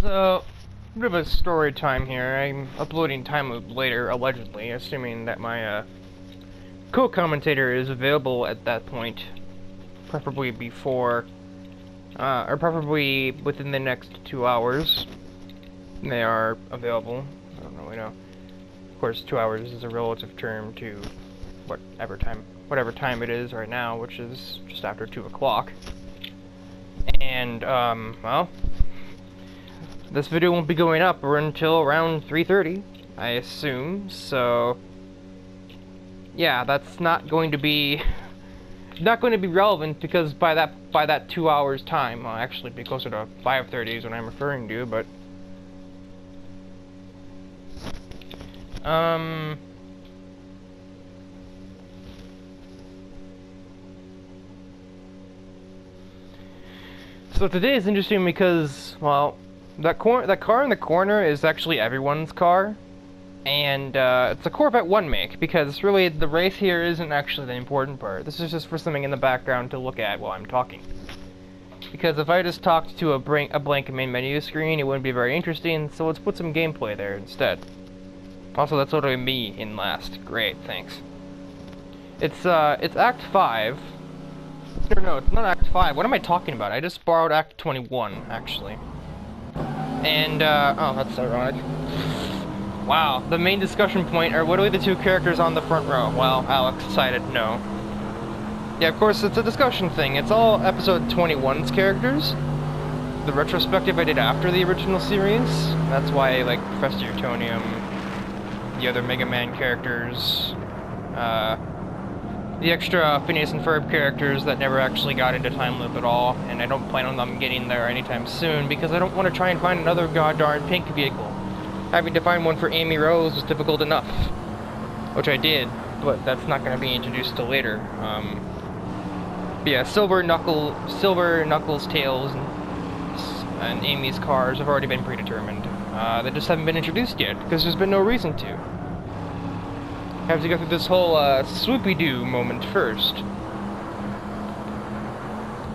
So, a bit of a story time here. I'm uploading time loop later, allegedly, assuming that my co-commentator is available at that point, preferably before, or preferably within the next 2 hours. They are available. I don't really know. Of course, 2 hours is a relative term to whatever time it is right now, which is just after 2 o'clock. And, well, this video won't be going up until around 3:30, I assume, so yeah, that's not going to be relevant because by that 2 hours time, well, actually it'd be closer to 5:30 is what I'm referring to, but so today is interesting because, well, that car in the corner is actually everyone's car, and it's a Corvette 1 make, because really the race here isn't actually the important part. This is just for something in the background to look at while I'm talking. Because if I just talked to a blank main menu screen, it wouldn't be very interesting, so let's put some gameplay there instead. Also, that's totally me in last. Great, thanks. It's Act 5. No, it's not Act 5. What am I talking about? I just borrowed Act 21, actually. And, oh, that's ironic. Wow, the main discussion point are literally the two characters on the front row. Well, Alex decided no. Yeah, of course, it's a discussion thing. It's all episode 21's characters. The retrospective I did after the original series. That's why, like, Professor Utonium, the other Mega Man characters, the extra Phineas and Ferb characters that never actually got into Time Loop at all, and I don't plan on them getting there anytime soon, because I don't want to try and find another goddarn pink vehicle. Having to find one for Amy Rose was difficult enough. Which I did, but that's not going to be introduced till later. But yeah, Silver, Knuckles, Tails, and Amy's cars have already been predetermined. They just haven't been introduced yet, because there's been no reason to. Have to go through this whole swoopy-doo moment first.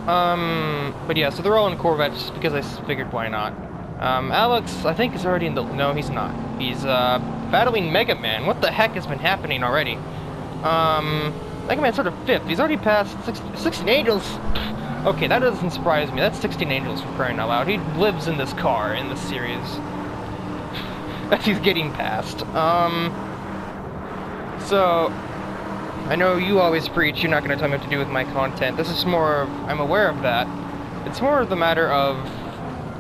But yeah, so they're all in Corvettes because I figured why not. Alex, I think, is already in the... No, he's not. He's battling Mega Man. What the heck has been happening already? Mega Man's sort of fifth. He's already passed 16 Angels. Okay, that doesn't surprise me. That's 16 Angels for crying out loud. He lives in this car in this series. That he's getting past. So, I know you always preach you're not going to tell me what to do with my content. This is more of, I'm aware of that. It's more of the matter of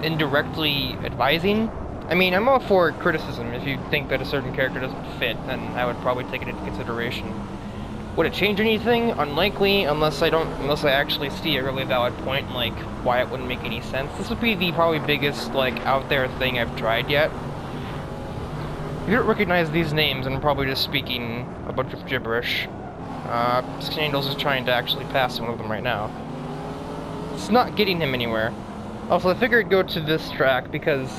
indirectly advising. I mean, I'm all for criticism. If you think that a certain character doesn't fit, then I would probably take it into consideration. Would it change anything? Unlikely, unless I actually see a really valid point, like why it wouldn't make any sense. This would be the probably biggest, like, out there thing I've tried yet. If you don't recognize these names, I'm probably just speaking a bunch of gibberish. 16 Angels is trying to actually pass one of them right now. It's not getting him anywhere. Also, I figured I'd go to this track because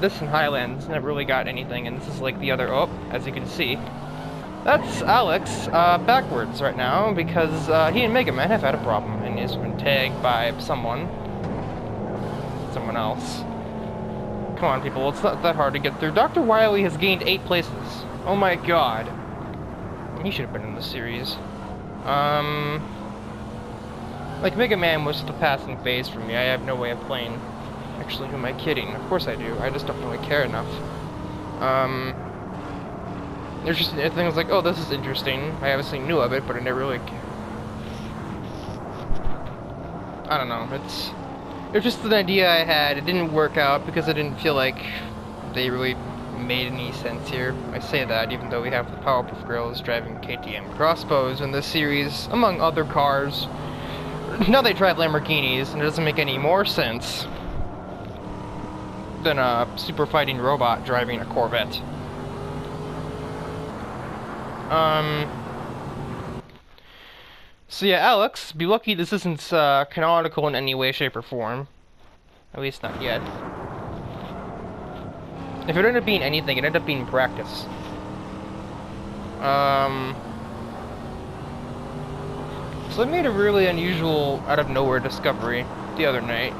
this and Highlands never really got anything, and this is like the other... Oh, as you can see. That's Alex backwards right now because he and Mega Man have had a problem, and he's been tagged by someone else. Come on, people, it's not that hard to get through. Dr. Wily has gained 8 places. Oh my god. He should have been in the series. Like, Mega Man was just a passing phase for me. I have no way of playing. Actually, who am I kidding? Of course I do. I just don't really care enough. There's just things like, oh, this is interesting. I obviously knew of it, but I never really... I don't know, it was just an idea I had. It didn't work out because I didn't feel like they really made any sense here. I say that even though we have the Powerpuff Girls driving KTM crossbows in this series, among other cars. Now they drive Lamborghinis, and it doesn't make any more sense than a super fighting robot driving a Corvette. So yeah, Alex, be lucky this isn't canonical in any way, shape, or form. At least not yet. If it ended up being anything, it ended up being practice. So I made a really unusual, out-of-nowhere discovery the other night.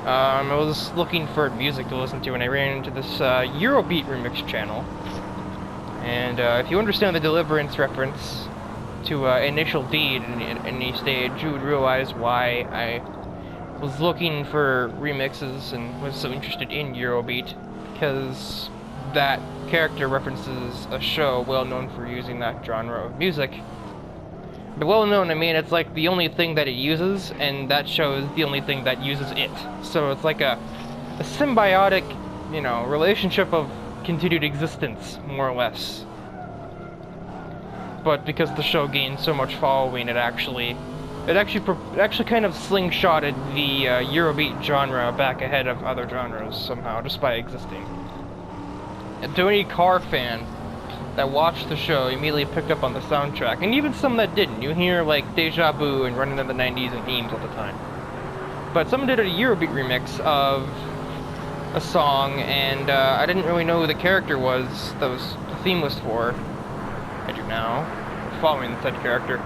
I was looking for music to listen to, and I ran into this Eurobeat remix channel. And if you understand the Deliverance reference to Initial D in any stage, you would realize why I was looking for remixes and was so interested in Eurobeat, because that character references a show well known for using that genre of music. By well known, I mean it's like the only thing that it uses, and that show is the only thing that uses it. So it's like a symbiotic, you know, relationship of continued existence, more or less. But because the show gained so much following, it actually kind of slingshotted the Eurobeat genre back ahead of other genres somehow, just by existing. And to any car fan that watched the show immediately picked up on the soundtrack, and even some that didn't. You hear like Deja Vu and Running in the 90s and Eames all the time. But someone did a Eurobeat remix of a song, and I didn't really know who the character was that was the theme was for. I do now, following said character.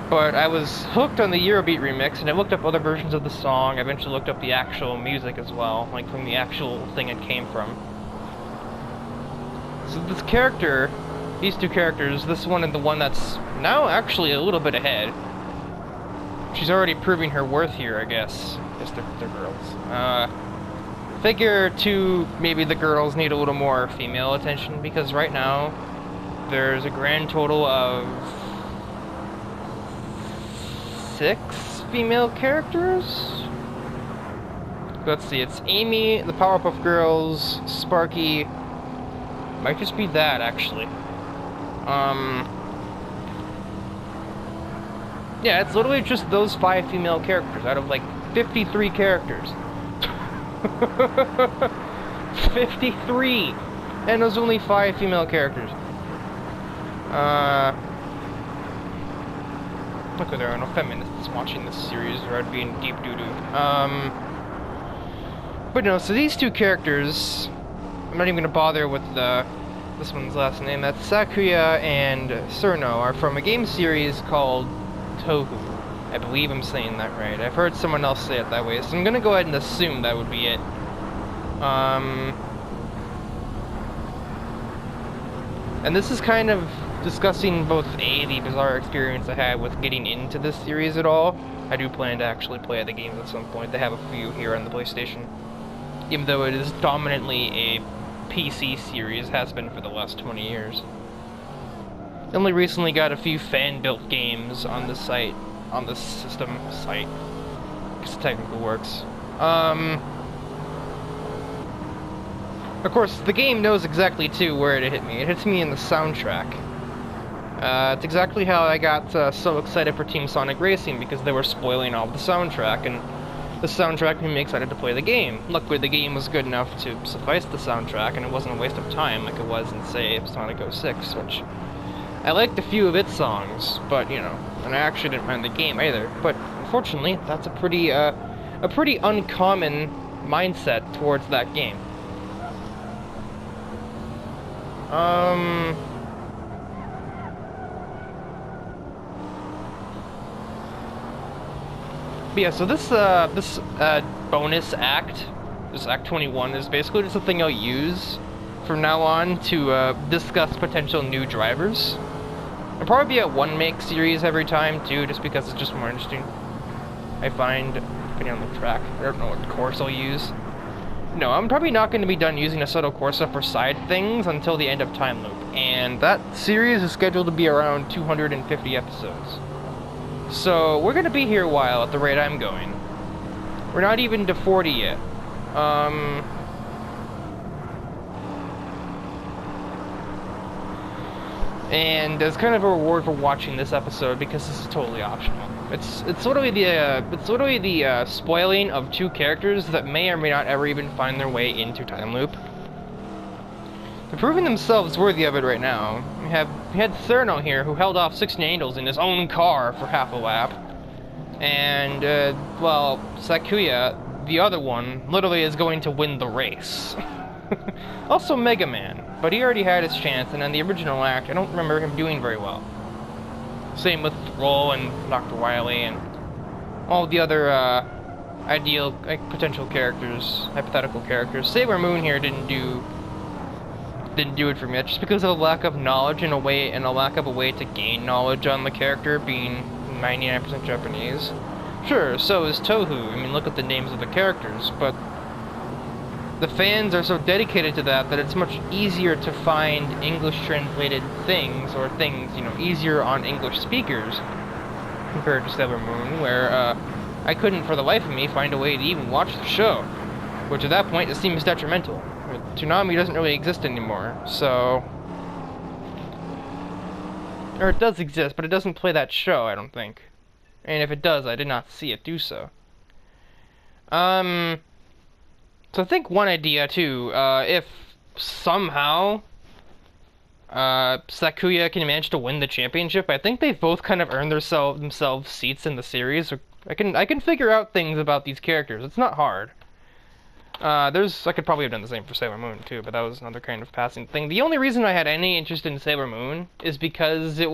But I was hooked on the Eurobeat remix, and I looked up other versions of the song. I eventually looked up the actual music as well, like from the actual thing it came from. So this character, these two characters, this one and the one that's now actually a little bit ahead. She's already proving her worth here, I guess. They're girls. Figure two, maybe the girls need a little more female attention, because right now there's a grand total of 6 female characters? Let's see, it's Amy, the Powerpuff Girls, Sparky. Might just be that, actually. Yeah, it's literally just those 5 female characters out of like 53 characters. 53! And there's only 5 female characters. Look, there are no feminists watching this series, or I'd be in deep doo-doo. But no, so these two characters, I'm not even gonna bother with this one's last name. That's Sakuya and Surno, are from a game series called Tohu. I believe I'm saying that right. I've heard someone else say it that way, so I'm gonna go ahead and assume that would be it. And this is kind of discussing both the bizarre experience I had with getting into this series at all. I do plan to actually play the games at some point. They have a few here on the PlayStation. Even though it is dominantly a PC series, has been for the last 20 years. I only recently got a few fan-built games on the site, on the system site, because it technically works. Of course, the game knows exactly, too, where it hit me. It hits me in the soundtrack. It's exactly how I got so excited for Team Sonic Racing, because they were spoiling all the soundtrack, and the soundtrack made me excited to play the game. Luckily, the game was good enough to suffice the soundtrack, and it wasn't a waste of time like it was in, say, Sonic 06, which I liked a few of its songs, but, you know, and I actually didn't mind the game either. But, unfortunately, that's a pretty uncommon mindset towards that game. But yeah, so this bonus act, this Act 21, is basically just a thing I'll use from now on to discuss potential new drivers. It'll probably be a one-make series every time, too, just because it's just more interesting, I find, depending on the track. I don't know what course I'll use. No, I'm probably not going to be done using Assetto Corsa for side things until the end of Time Loop, and that series is scheduled to be around 250 episodes. So, we're going to be here a while at the rate I'm going. We're not even to 40 yet. And as kind of a reward for watching this episode, because this is totally optional. It's literally the spoiling of 2 characters that may or may not ever even find their way into Time Loop. They're proving themselves worthy of it right now. We had Thurno here, who held off 16 angels in his own car for half a lap. And, well, Sakuya, the other one, literally is going to win the race. Also Mega Man, but he already had his chance, and in the original act, I don't remember him doing very well. Same with Roll and Dr. Wily and all the other ideal, like, potential characters, hypothetical characters. Sailor Moon here didn't do it for me. That's just because of a lack of knowledge and a lack of a way to gain knowledge on the character, being 99% Japanese. Sure, so is Tohu. I mean, look at the names of the characters, but the fans are so dedicated to that it's much easier to find English translated things, or things, you know, easier on English speakers compared to Sailor Moon, where I couldn't for the life of me find a way to even watch the show, which at that point it seems detrimental. Toonami doesn't really exist anymore, so... Or it does exist, but it doesn't play that show, I don't think. And if it does, I did not see it do so. So I think one idea, too, if somehow Sakuya can manage to win the championship, I think they've both kind of earned themselves seats in the series. I can figure out things about these characters. It's not hard. I could probably have done the same for Sailor Moon, too, but that was another kind of passing thing. The only reason I had any interest in Sailor Moon is because it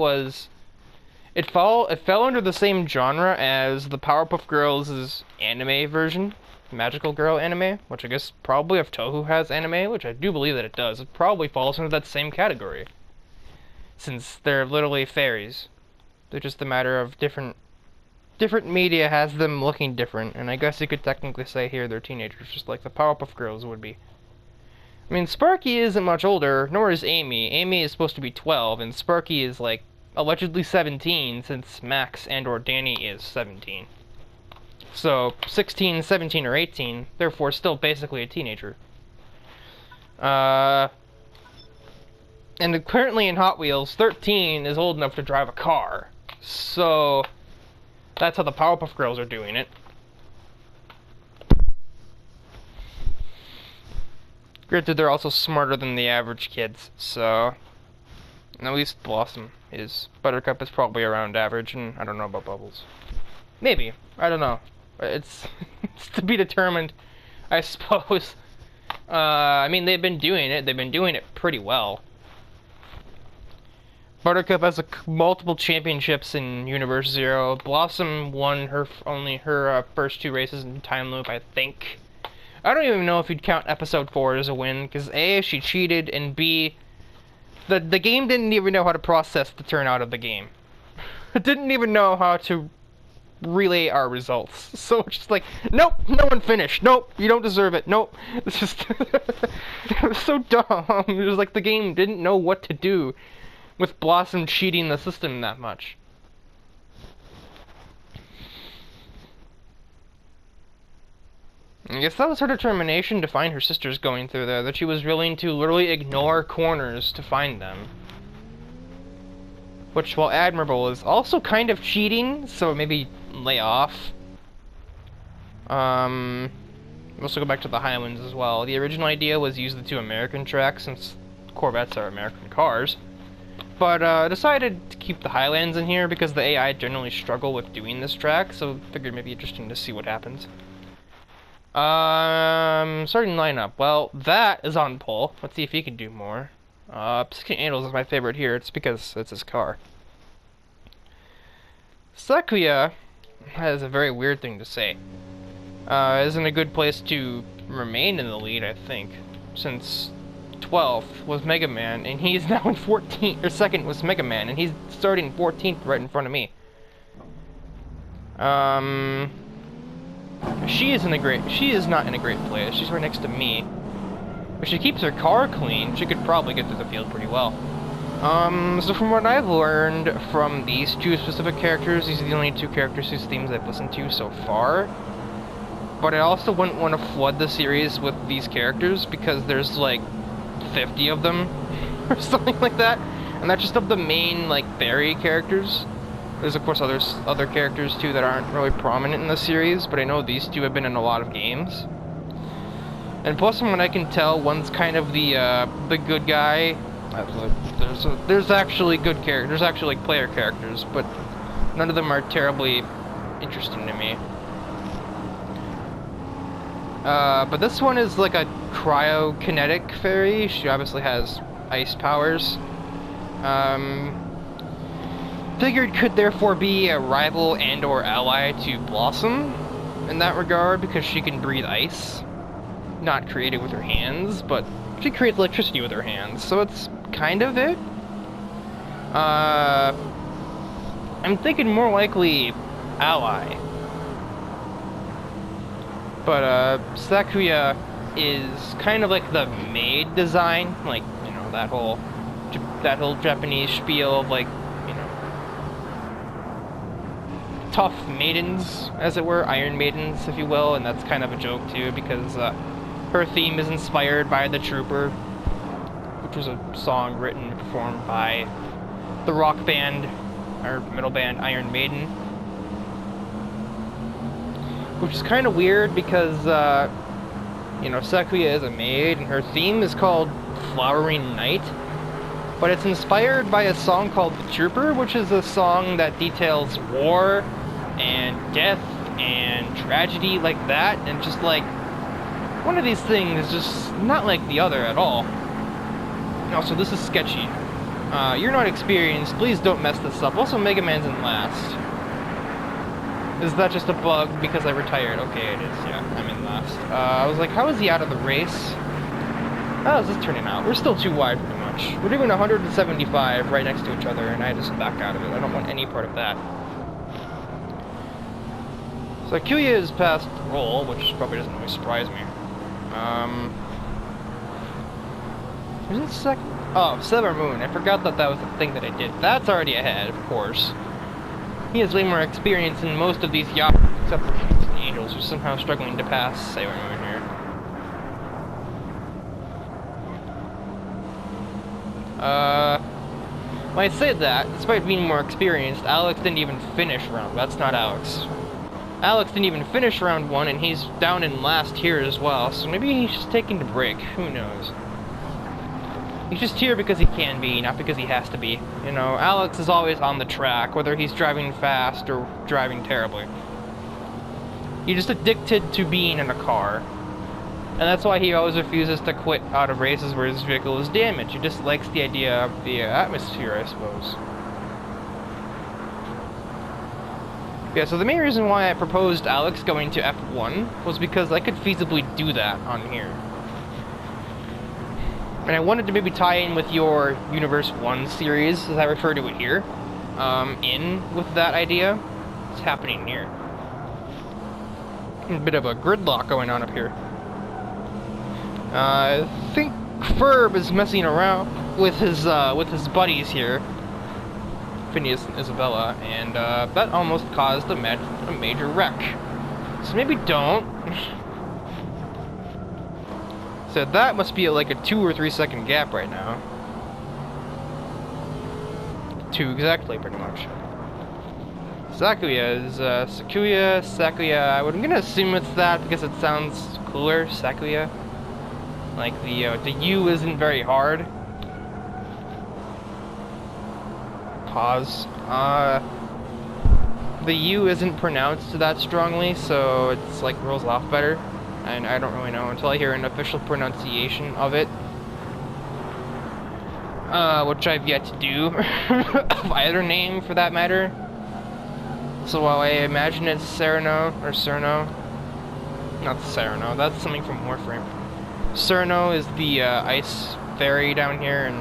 fell under the same genre as the Powerpuff Girls' anime version, Magical Girl anime, which I guess probably if Toho has anime, which I do believe that it does, it probably falls under that same category. Since they're literally fairies. They're just a matter of different media has them looking different, and I guess you could technically say here they're teenagers, just like the Powerpuff Girls would be. I mean, Sparky isn't much older, nor is Amy. Amy is supposed to be 12, and Sparky is, like, allegedly 17, since Max and/or Danny is 17. So, 16, 17, or 18, therefore still basically a teenager. And currently in Hot Wheels, 13 is old enough to drive a car. So, that's how the Powerpuff Girls are doing it. Granted, they're also smarter than the average kids, so... At least Blossom is. Buttercup is probably around average, and I don't know about Bubbles. Maybe. I don't know. It's to be determined, I suppose. I mean, they've been doing it. They've been doing it pretty well. Buttercup has multiple championships in Universe Zero. Blossom won her first 2 races in time loop, I think. I don't even know if you'd count Episode 4 as a win, because A, she cheated, and B, the game didn't even know how to process the turnout of the game. It didn't even know how to relay our results. So it's just like, nope, no one finished. Nope, you don't deserve it. Nope. It's just... it was so dumb. It was like the game didn't know what to do with Blossom cheating the system that much. I guess that was her determination to find her sisters going through there, that she was willing to literally ignore corners to find them. Which, while admirable, is also kind of cheating, so maybe lay off. We'll also go back to the Highlands as well. The original idea was use the 2 American tracks, since Corvettes are American cars. But decided to keep the Highlands in here because the AI generally struggle with doing this track, so figured maybe interesting to see what happens. Starting lineup. Well, that is on pole. Let's see if he can do more. Psychic Angels is my favorite here. It's because it's his car. Sakuya has a very weird thing to say. Isn't a good place to remain in the lead, I think, since 12th was Mega Man, and he's now in 14th, or second was Mega Man, and he's starting 14th right in front of me. She is not in a great place. She's right next to me. If she keeps her car clean, she could probably get through the field pretty well. So from what I've learned from these 2 specific characters, these are the only 2 characters whose themes I've listened to so far. But I also wouldn't want to flood the series with these characters, because there's like 50 of them, or something like that. And that's just of the main, like, fairy characters. There's, of course, other characters, too, that aren't really prominent in the series, but I know these 2 have been in a lot of games. And plus, from what I can tell, one's kind of the good guy. There's actually good characters. There's actually, like, player characters, but none of them are terribly interesting to me. But this one is like a cryokinetic fairy. She obviously has ice powers. Figured could therefore be a rival and/or ally to Blossom. in that regard because she can breathe ice. Not create it with her hands, but she creates electricity with her hands, so it's kind of it. I'm thinking more likely ally. But, Sakuya is kind of like the maid design, like, you know, that whole Japanese spiel of, like, you know, tough maidens, as it were, iron maidens, if you will, and that's kind of a joke, too, because, her theme is inspired by The Trooper, which was a song written and performed by the rock band, or metal band, Iron Maiden. Which is kind of weird because, you know, Sakuya is a maid, and her theme is called Flowering Night. But it's inspired by a song called The Trooper, which is a song that details war, and death, and tragedy like that, and just like, one of these things is just not like the other at all. Also, this is sketchy. You're not experienced, please don't mess this up. Also, Mega Man's in last. Is that just a bug because I retired? Okay, it is, yeah, I'm in last. I was like, how is he out of the race? How is this turning out? We're still too wide, pretty much. We're doing 175 right next to each other, and I just back out of it. I don't want any part of that. So Sakuya is past roll, which probably doesn't really surprise me. Is it second? Oh, Sailor Moon. I forgot that that was the thing that I did. That's already ahead, of course. He has way more experience in most of these yachts, except for the Angels, who's somehow struggling to pass Sailor Moon here. When I say that, despite being more experienced, Alex didn't even finish round. That's not Alex. Alex didn't even finish round 1, and he's down in last here as well, so maybe he's just taking the break. Who knows? He's just here because he can be, not because he has to be. You know, Alex is always on the track, whether he's driving fast or driving terribly. He's just addicted to being in a car. And that's why he always refuses to quit out of races where his vehicle is damaged. He just likes the idea of the atmosphere, I suppose. Yeah, so the main reason why I proposed Alex going to F1 was because I could feasibly do that on here. And I wanted to maybe tie in with your Universe 1 series, as I refer to it here, in with that idea. It's happening here. A bit of a gridlock going on up here. I think Ferb is messing around with his buddies here, Phineas and Isabella, and that almost caused a major wreck. So maybe don't. So that must be like a 2 or 3 second gap right now. 2 exactly, pretty much. Sakuya is Sakuya. I'm gonna assume it's that because it sounds cooler, Sakuya. Like the U isn't very hard. Pause. The U isn't pronounced that strongly, so it's like rolls off better. And I don't really know until I hear an official pronunciation of it. Which I've yet to do. Of either name, for that matter. So while I imagine it's Sereno, or Cerno. Not Sereno, that's something from Warframe. Cerno is the ice fairy down here in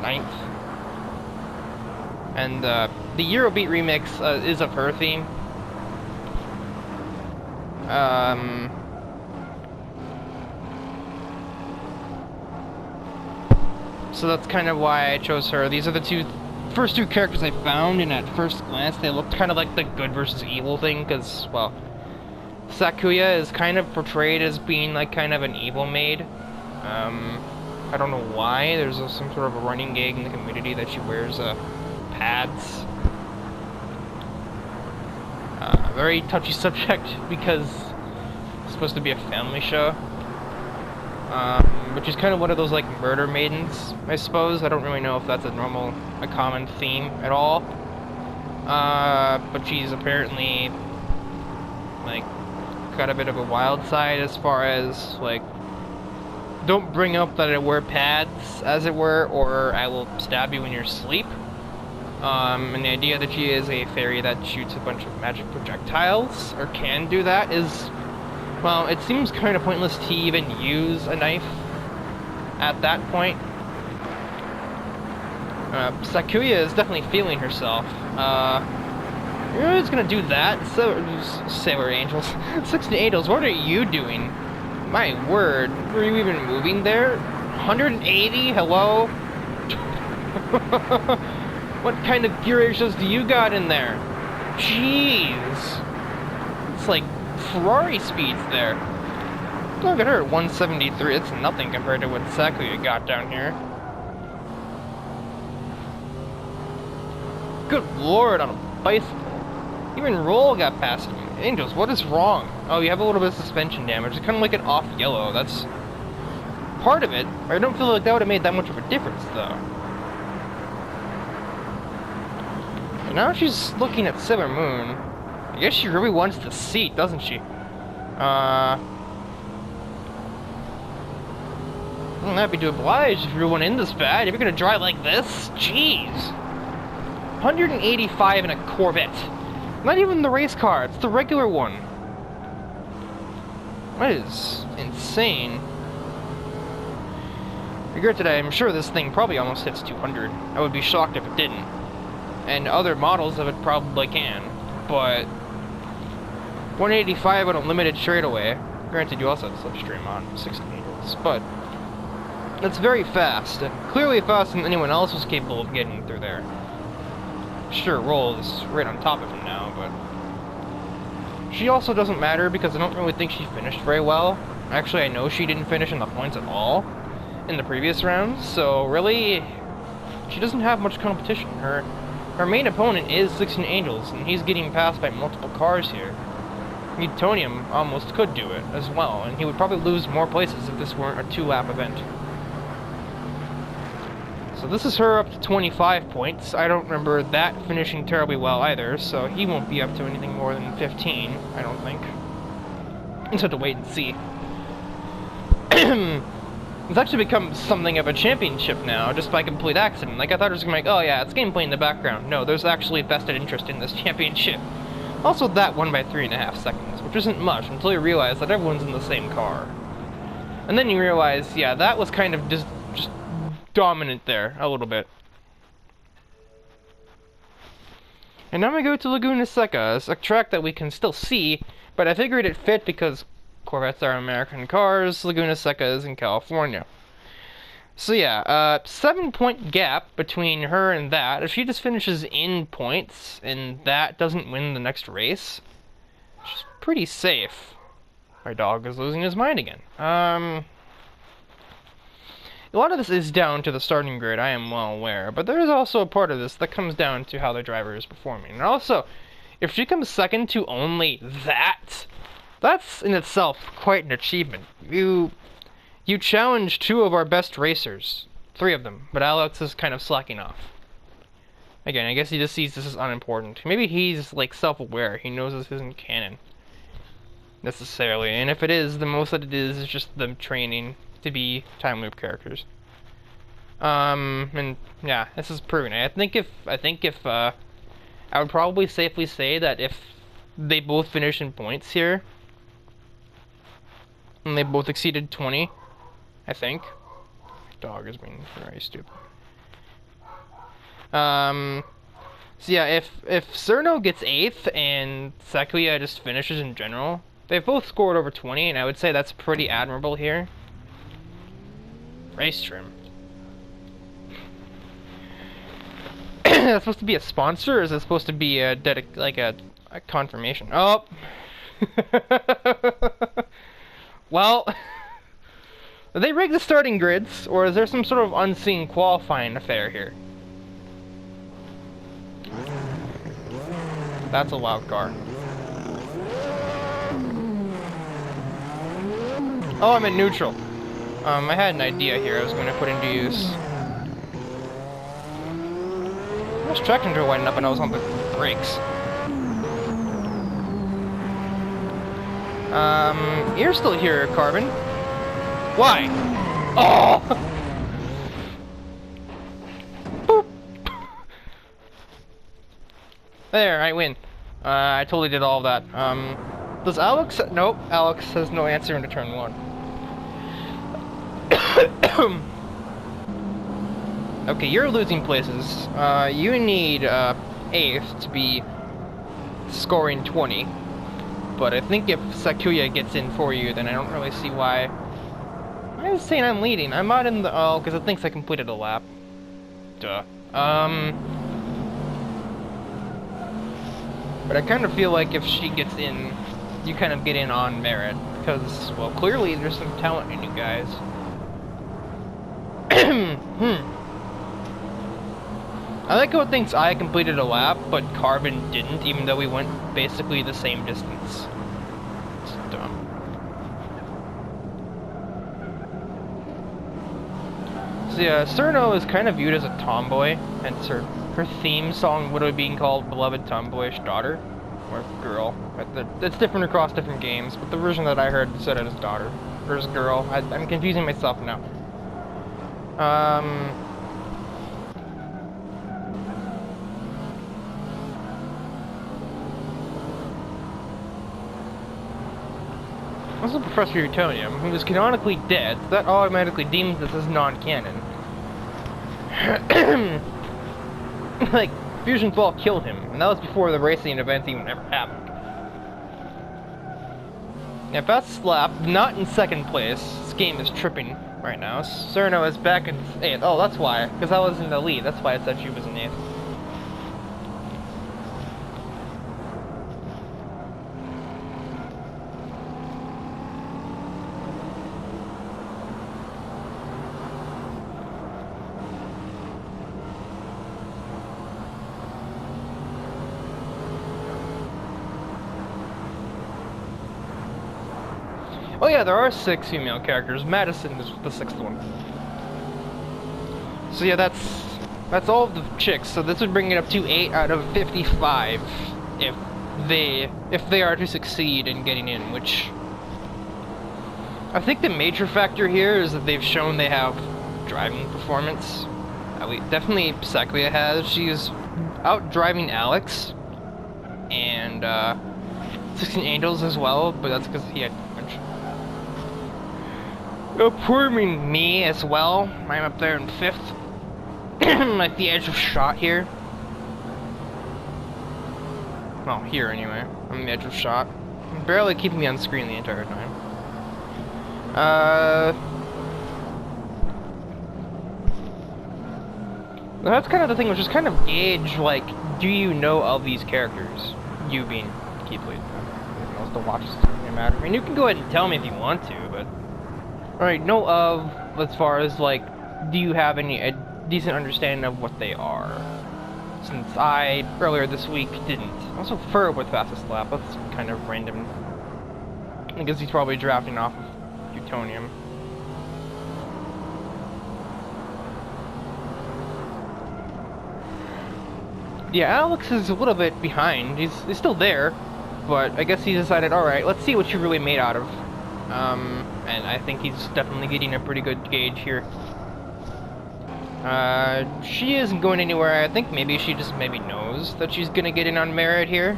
9th. And the Eurobeat remix is of her theme. So that's kind of why I chose her. These are the first two characters I found, and at first glance they looked kind of like the good versus evil thing, because, well, Sakuya is kind of portrayed as being like kind of an evil maid. I don't know why. There's some sort of a running gag in the community that she wears pads. Very touchy subject because it's supposed to be a family show. Which is kind of one of those like murder maidens, I suppose. I don't really know if that's a common theme at all. But she's apparently like got a bit of a wild side as far as like, don't bring up that I wear pads, as it were, or I will stab you in your sleep. And the idea that she is a fairy that shoots a bunch of magic projectiles, or can do that, is, well, it seems kind of pointless to even use a knife at that point. Sakuya is definitely feeling herself. You're just gonna do that? So, Sailor Angels. 16 Angels, what are you doing? My word, were you even moving there? 180? Hello? What kind of gear ratios do you got in there? Jeez. It's like Ferrari speeds there. Look at her at 173. It's nothing compared to what Sakuya got down here. Good lord, on a bicycle. Even Roll got past me. Angels, what is wrong? Oh, you have a little bit of suspension damage. It's kind of like an off yellow. That's part of it. I don't feel like that would have made that much of a difference, though. And now she's looking at Sailor Moon. I guess she really wants the seat, doesn't she? I'm happy to oblige if you're in this bad. If you're gonna drive like this, jeez. 185 in a Corvette. Not even the race car, it's the regular one. That is insane. Figure today, I'm sure this thing probably almost hits 200. I would be shocked if it didn't. And other models of it probably can. But 185 on a limited straightaway. Granted, you also have slipstream on 60 meters, but that's very fast. Clearly faster than anyone else was capable of getting through there. Sure, Roll is right on top of him now, but she also doesn't matter because I don't really think she finished very well. Actually, I know she didn't finish in the points at all in the previous rounds, so really, she doesn't have much competition. Her main opponent is 16 Angels, and he's getting passed by multiple cars here. Newtonium almost could do it as well, and he would probably lose more places if this weren't a 2-lap event. So this is her up to 25 points. I don't remember that finishing terribly well either, so he won't be up to anything more than 15, I don't think. Just have to wait and see. It's actually become something of a championship now, just by complete accident. Like, I thought it was gonna be like, oh yeah, it's gameplay in the background. No, there's actually vested interest in this championship. Also, that won by 3.5 seconds, which isn't much until you realize that everyone's in the same car. And then you realize, yeah, that was kind of just dominant there, a little bit. And now we go to Laguna Seca, it's a track that we can still see, but I figured it fit because Corvettes are American cars, Laguna Seca is in California. So yeah, 7-point gap between her and that. If she just finishes in points, and that doesn't win the next race, she's pretty safe. My dog is losing his mind again. A lot of this is down to the starting grid, I am well aware, but there is also a part of this that comes down to how the driver is performing. And also, if she comes second to only that, that's in itself quite an achievement. You challenged 2 of our best racers, 3 of them, but Alex is kind of slacking off. Again, I guess he just sees this as unimportant. Maybe he's, like, self-aware. He knows this isn't canon, necessarily. And if it is, the most that it is just them training to be time loop characters. And yeah, this is proving it. I think if I would probably safely say that if they both finish in points here, and they both exceeded 20, I think. My dog is being very stupid. So yeah, if Cerno gets 8th and Sakuya just finishes in general, they've both scored over 20, and I would say that's pretty admirable here. Race trim. That's supposed to be a sponsor, or is it supposed to be a a confirmation? Oh. Well, did they rig the starting grids, or is there some sort of unseen qualifying affair here? That's a loud car. Oh, I'm in neutral. I had an idea here I was going to put into use. This traction control went up and I was on the brakes. You're still here, Carbon. Why? Oh! Boop! There, I win. I totally did all of that. Does Alex... Nope, Alex has no answer into turn 1. Okay, you're losing places. You need, 8th to be scoring 20. But I think if Sakuya gets in for you, then I don't really see why... I was saying I'm leading. I'm not in the... Oh, because it thinks I completed a lap. Duh. But I kind of feel like if she gets in, you kind of get in on merit. Because, well, clearly there's some talent in you guys. I like how it thinks I completed a lap, but Carbon didn't, even though we went basically the same distance. It's dumb. So yeah, Cerno is kind of viewed as a tomboy, hence her theme song would have been called Beloved Tomboyish Daughter, or Girl. It's different across different games, but the version that I heard said it as Daughter, or as Girl. I'm confusing myself now. Also Professor Utonium, who is canonically dead, so that automatically deems this as non-canon. Like, Fusion Fall killed him, and that was before the racing event even ever happened. Yeah, fast slap, not in 2nd place. This game is tripping right now. Cerno is back in 8th. Oh, that's why, because I was in the lead. That's why I said she was in 8th. Oh yeah, there are 6 female characters. Madison is the 6th one. So yeah, that's all of the chicks. So this would bring it up to 8 out of 55 if they are to succeed in getting in, which I think the major factor here is that they've shown they have driving performance. Definitely Sakuya has. She's out driving Alex and 16 Angels as well, but that's because he had damage. Poor me as well. I'm up there in 5th. At the edge of shot here. Well, here anyway. I'm the edge of shot. Barely keeping me on screen the entire time. That's kind of the thing, which is kind of gauge, like, do you know of these characters? You being Keithley. Most to watch doesn't matter. I mean, you can go ahead and tell me if you want to, but... Alright, know of, as far as, like, do you have a decent understanding of what they are? Since I, earlier this week, didn't. Also, Fur with fastest lap, that's kind of random. I guess he's probably drafting off of Utonium. Yeah, Alex is a little bit behind. He's still there, but I guess he decided, alright, let's see what you're really made out of. And I think he's definitely getting a pretty good gauge here. She isn't going anywhere. I think maybe she just knows that she's gonna get in on merit here.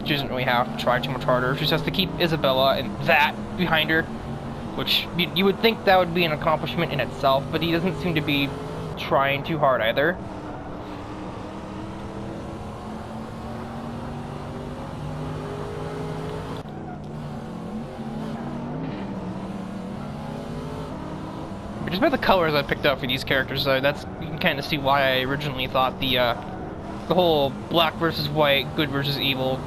She doesn't really have to try too much harder. She just has to keep Isabella and that behind her, which you would think that would be an accomplishment in itself, but he doesn't seem to be trying too hard either. Just by the colors I picked up for these characters, that's you can kind of see why I originally thought the whole black versus white, good versus evil,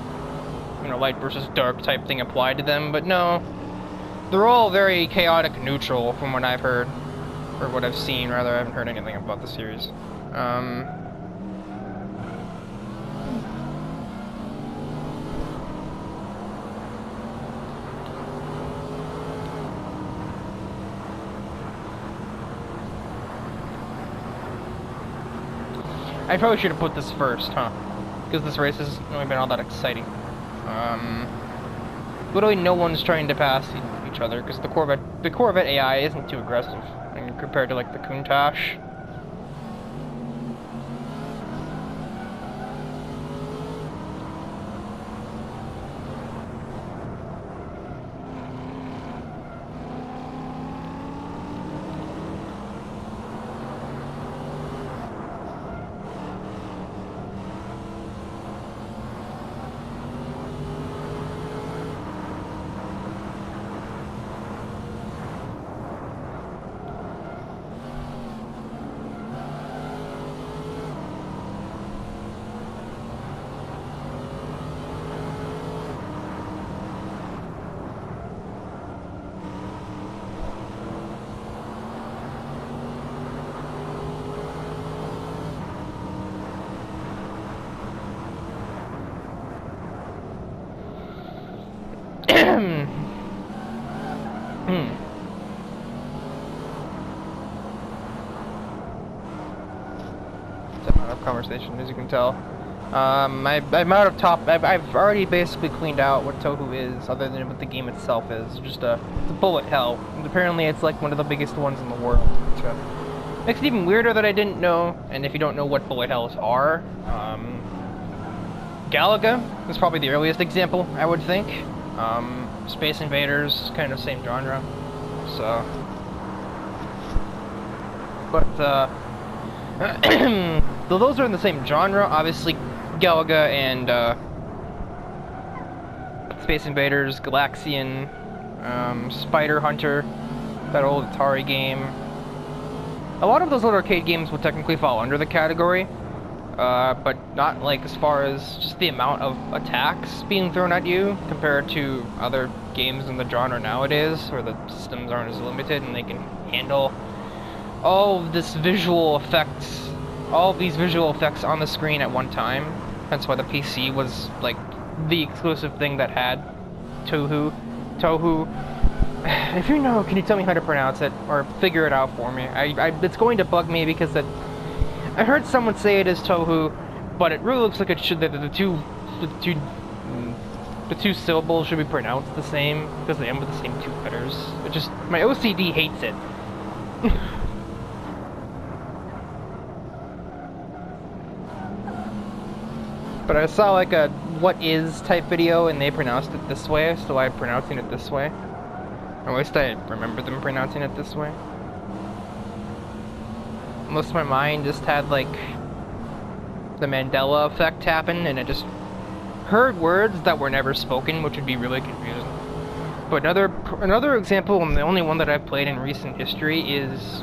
light versus dark type thing applied to them. But no, they're all very chaotic neutral from what I've heard, or what I've seen. Rather, I haven't heard anything about the series. I probably should have put this first, huh? Because this race hasn't really been all that exciting. Literally no one's trying to pass each other, because the Corvette AI isn't too aggressive, compared to, like, the Countach. It's out of conversation, as you can tell. I'm out of top. I've already basically cleaned out what Touhou is, other than what the game itself is. Just it's a bullet hell. And apparently, it's like one of the biggest ones in the world. So, makes it even weirder that I didn't know. And if you don't know what bullet hells are, Galaga is probably the earliest example, I would think. Space Invaders, kind of same genre. So, but though those are in the same genre, obviously Galaga and Space Invaders, Galaxian, Spider Hunter, that old Atari game. A lot of those old arcade games would technically fall under the category, but not like as far as just the amount of attacks being thrown at you compared to other games in the genre nowadays, where the systems aren't as limited and they can handle all of these visual effects on the screen at one time. That's why the PC was like the exclusive thing that had Touhou. If you know, can you tell me how to pronounce it or figure it out for me? It's going to bug me because I heard someone say it as Touhou, but it really looks like it should. The two syllables should be pronounced the same because they end with the same two letters. It just, my OCD hates it. But I saw like a what is type video and they pronounced it this way, so I'm pronouncing it this way. Or at least I remember them pronouncing it this way. Most of my mind just had like the Mandela effect happen, and it just heard words that were never spoken, which would be really confusing. But another example, and the only one that I've played in recent history, is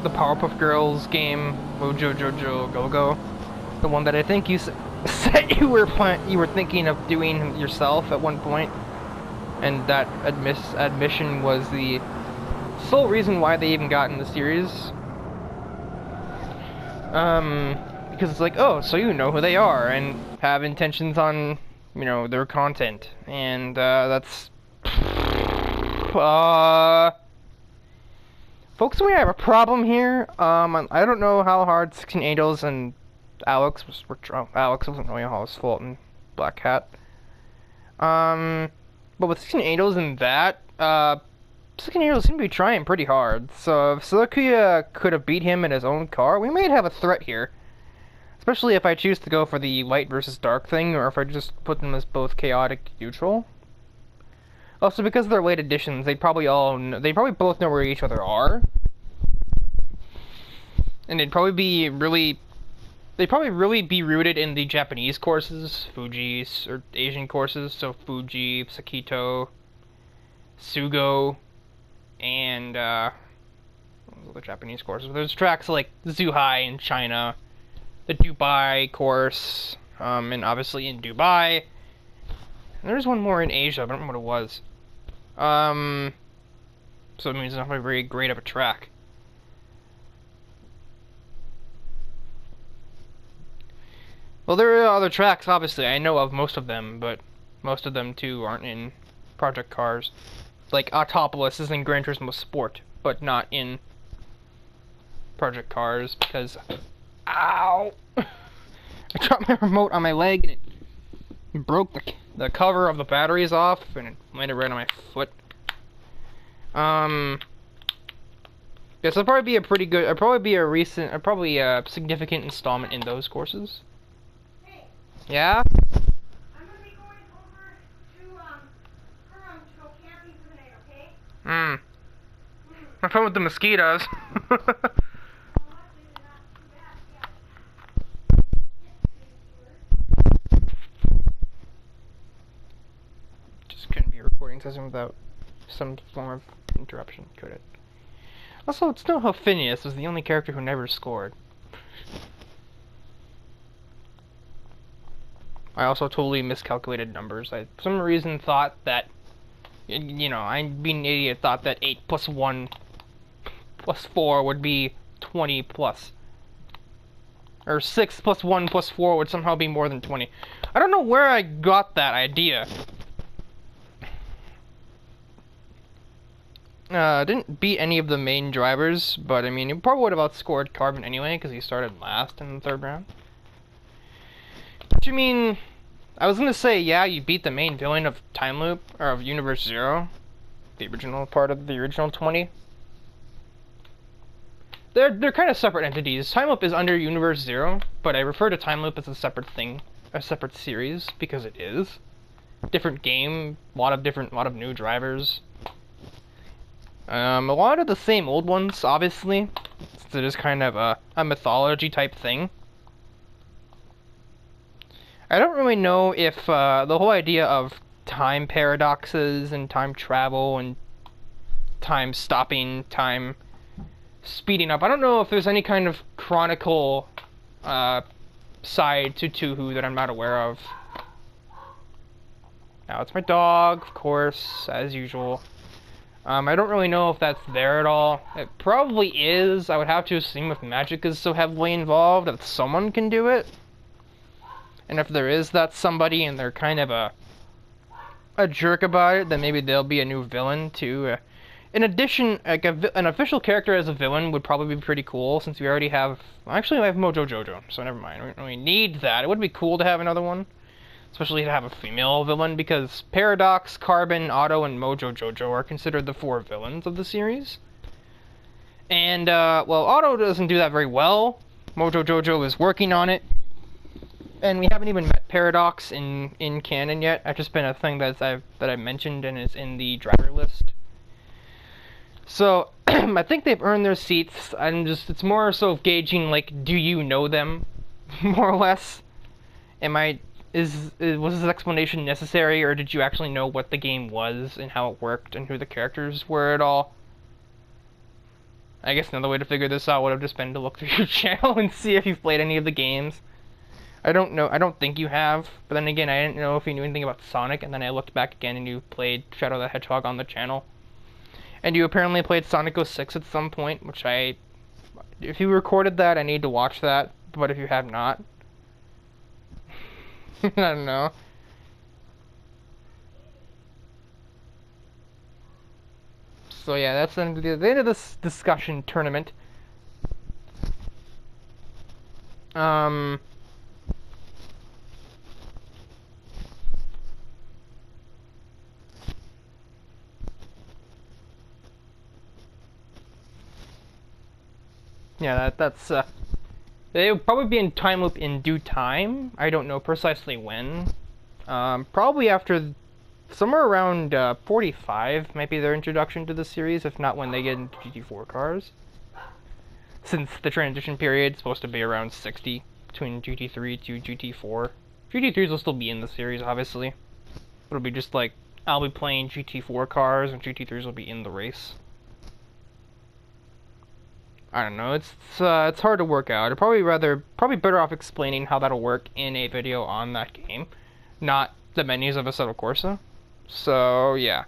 the Powerpuff Girls game, Mojo Jojo Go-Go. The one that I think you said you were thinking of doing yourself at one point, and that admission was the sole reason why they even got in the series. Because it's like, oh, so you know who they are and have intentions on, you know, their content, and that's folks, we have a problem here. I don't know how hard 16 Angels and Alex Alex wasn't really Hollis' fault in Black Hat. But with 16 Angels and that, 16 Angels seem to be trying pretty hard. So if Silikia could have beat him in his own car, we might have a threat here. Especially if I choose to go for the light versus dark thing, or if I just put them as both chaotic neutral. Also, because they're late additions, they probably both know where each other are. And they'd probably really be rooted in the Japanese courses, Fuji's, or Asian courses, so Fuji, Sakito, Sugo, and what was the Japanese courses? There's tracks like Zhuhai in China, the Dubai course, and obviously in Dubai. And there's one more in Asia, but I don't remember what it was. So it means it's not very great of a track. Well, there are other tracks, obviously. I know of most of them, but most of them, too, aren't in Project Cars. Like, Autopolis is in Gran Turismo Sport, but not in Project Cars, because... Ow! I dropped my remote on my leg, and it broke the cover of the batteries off, and it landed right on my foot. This will probably be a pretty good... probably a significant installment in those courses. Yeah? I'm gonna be going over to Currum to go camping for the night, okay? My phone with the mosquitoes. Just couldn't be a recording session without some form of interruption, could it? Also, it's not how Phineas was the only character who never scored. I also totally miscalculated numbers. I, for some reason, thought that, you know, I, being an idiot, thought that 8 plus 1 plus 4 would be 20 plus. Or 6 plus 1 plus 4 would somehow be more than 20. I don't know where I got that idea. Didn't beat any of the main drivers, but I mean, he probably would have outscored Carbon anyway, because he started last in the third round. Which, I mean, I was gonna say, yeah, you beat the main villain of Time Loop, or of Universe Zero, the original part of the original 20. They're kind of separate entities. Time Loop is under Universe Zero, but I refer to Time Loop as a separate thing, a separate series, because it is. Different game, a lot of new drivers. A lot of the same old ones, obviously. Since it is kind of a mythology type thing. I don't really know if the whole idea of time paradoxes and time travel and time stopping, time speeding up. I don't know if there's any kind of chronicle side to Tuhu that I'm not aware of. Now it's my dog, of course, as usual. I don't really know if that's there at all. It probably is. I would have to assume if magic is so heavily involved that someone can do it. And if there is that somebody and they're kind of a jerk about it, then maybe there'll be a new villain too. In addition, like an official character as a villain would probably be pretty cool, since we already have... Well, actually, I have Mojo Jojo, so never mind. We don't really need that. It would be cool to have another one. Especially to have a female villain, because Paradox, Carbon, Otto, and Mojo Jojo are considered the 4 villains of the series. And, well, Otto doesn't do that very well. Mojo Jojo is working on it. And we haven't even met Paradox in canon yet. It's just been a thing that I've mentioned and is in the driver list. So, I think they've earned their seats. It's more so gauging, like, do you know them? More or less. Was this explanation necessary, or did you actually know what the game was and how it worked and who the characters were at all? I guess another way to figure this out would have just been to look through your channel and see if you've played any of the games. I don't know. I don't think you have. But then again, I didn't know if you knew anything about Sonic, and then I looked back again and you played Shadow the Hedgehog on the channel. And you apparently played Sonic 06 at some point, which if you recorded that, I need to watch that. But if you have not, I don't know. So yeah, that's the end of this discussion tournament. Yeah, that's they'll probably be in Time Loop in due time. I don't know precisely when. Probably after somewhere around 45 might be their introduction to the series, if not when they get into GT4 cars. Since the transition period is supposed to be around 60 between GT3 to GT4. GT3s will still be in the series, obviously. It'll be just like I'll be playing GT4 cars and GT3s will be in the race. I don't know, it's hard to work out. I'd probably better off explaining how that'll work in a video on that game, not the menus of Assetto Corsa. So, yeah.